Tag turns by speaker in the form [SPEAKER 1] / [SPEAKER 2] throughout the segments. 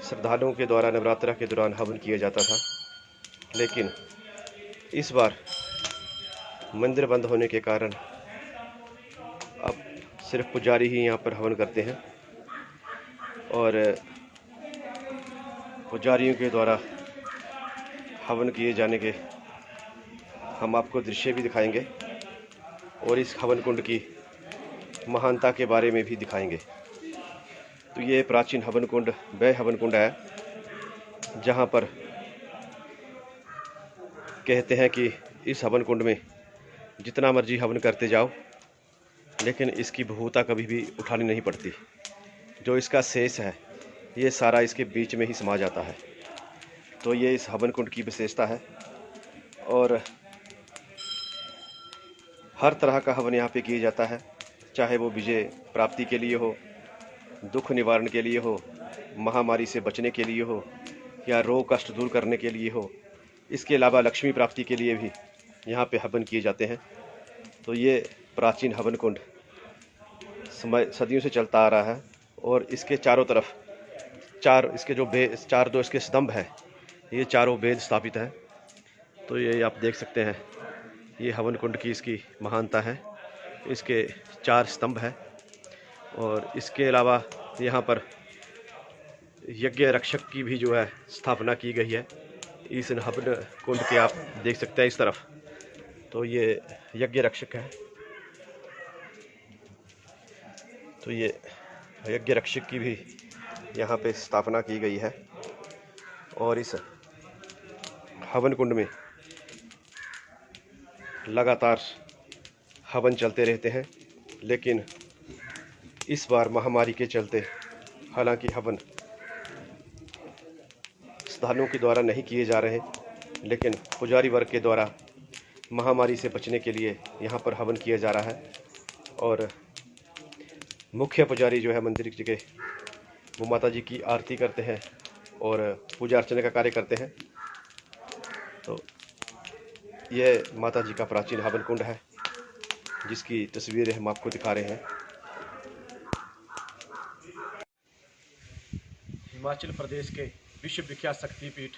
[SPEAKER 1] श्रद्धालुओं के द्वारा नवरात्रा के दौरान हवन किया जाता था, लेकिन इस बार मंदिर बंद होने के कारण अब सिर्फ पुजारी ही यहाँ पर हवन करते हैं और पुजारियों के द्वारा हवन किए जाने के हम आपको दृश्य भी दिखाएंगे और इस हवन कुंड की महानता के बारे में भी दिखाएंगे। तो ये प्राचीन हवन कुंड वह हवन कुंड है जहाँ पर कहते हैं कि इस हवन कुंड में जितना मर्जी हवन करते जाओ, लेकिन इसकी बहुता कभी भी उठानी नहीं पड़ती। जो इसका शेष है ये सारा इसके बीच में ही समा जाता है। तो ये इस हवन कुंड की विशेषता है और हर तरह का हवन यहाँ पे किया जाता है, चाहे वो विजय प्राप्ति के लिए हो, दुख निवारण के लिए हो, महामारी से बचने के लिए हो या रोग कष्ट दूर करने के लिए हो। इसके अलावा लक्ष्मी प्राप्ति के लिए भी यहाँ पे हवन किए जाते हैं। तो ये प्राचीन हवन कुंड सदियों से चलता आ रहा है और इसके चारों तरफ चार जो इसके स्तंभ हैं, ये चारों वेद स्थापित हैं। तो ये आप देख सकते हैं, ये हवन कुंड की इसकी महानता है। इसके 4 स्तंभ हैं और इसके अलावा यहाँ पर यज्ञ रक्षक की भी जो है स्थापना की गई है। इस हवन कुंड के आप देख सकते हैं इस तरफ, तो ये यज्ञ रक्षक है। तो ये यज्ञ रक्षक की भी यहाँ पे स्थापना की गई है और इस हवन कुंड में लगातार हवन चलते रहते हैं। लेकिन इस बार महामारी के चलते हालांकि हवन श्रद्धालुओं के द्वारा नहीं किए जा रहे, लेकिन पुजारी वर्ग के द्वारा महामारी से बचने के लिए यहाँ पर हवन किया जा रहा है। और मुख्य पुजारी जो है मंदिर के, वो माता जी की आरती करते हैं और पूजा अर्चना का कार्य करते हैं। तो यह माता जी का प्राचीन हवन कुंड है जिसकी तस्वीरें हम आपको दिखा रहे हैं।
[SPEAKER 2] हिमाचल प्रदेश के विश्व विख्यात शक्तिपीठ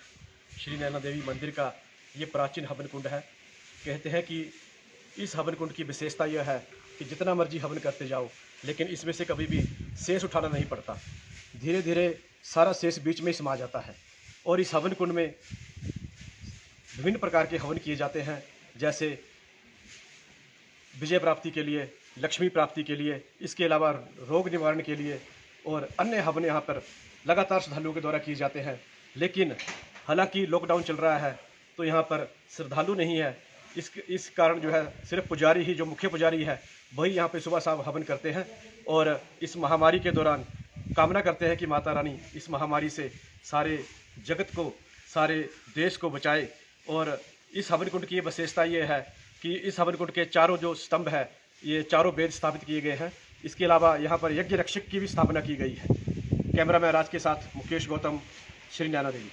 [SPEAKER 2] श्री नैना देवी मंदिर का ये प्राचीन हवन कुंड है। कहते हैं कि इस हवन कुंड की विशेषता यह है कि जितना मर्जी हवन करते जाओ, लेकिन इसमें से कभी भी शेष उठाना नहीं पड़ता। धीरे धीरे सारा शेष बीच में ही समा जाता है। और इस हवन कुंड में विभिन्न प्रकार के हवन किए जाते हैं, जैसे विजय प्राप्ति के लिए, लक्ष्मी प्राप्ति के लिए, इसके अलावा रोग निवारण के लिए और अन्य हवन यहाँ पर लगातार श्रद्धालुओं के द्वारा किए जाते हैं। लेकिन हालांकि लॉकडाउन चल रहा है तो यहाँ पर श्रद्धालु नहीं है। इस कारण जो है सिर्फ पुजारी ही, जो मुख्य पुजारी है, वही यहाँ पे सुबह शाम हवन करते हैं और इस महामारी के दौरान कामना करते हैं कि माता रानी इस महामारी से सारे जगत को, सारे देश को बचाए। और इस हवन कुंड की विशेषता ये है कि इस हवन कुंड के चारों जो स्तंभ है, ये चारों वेद स्थापित किए गए हैं। इसके अलावा यहाँ पर यज्ञ रक्षक की भी स्थापना की गई है। कैमरामैन राज के साथ मुकेश गौतम, श्री नैना देवी।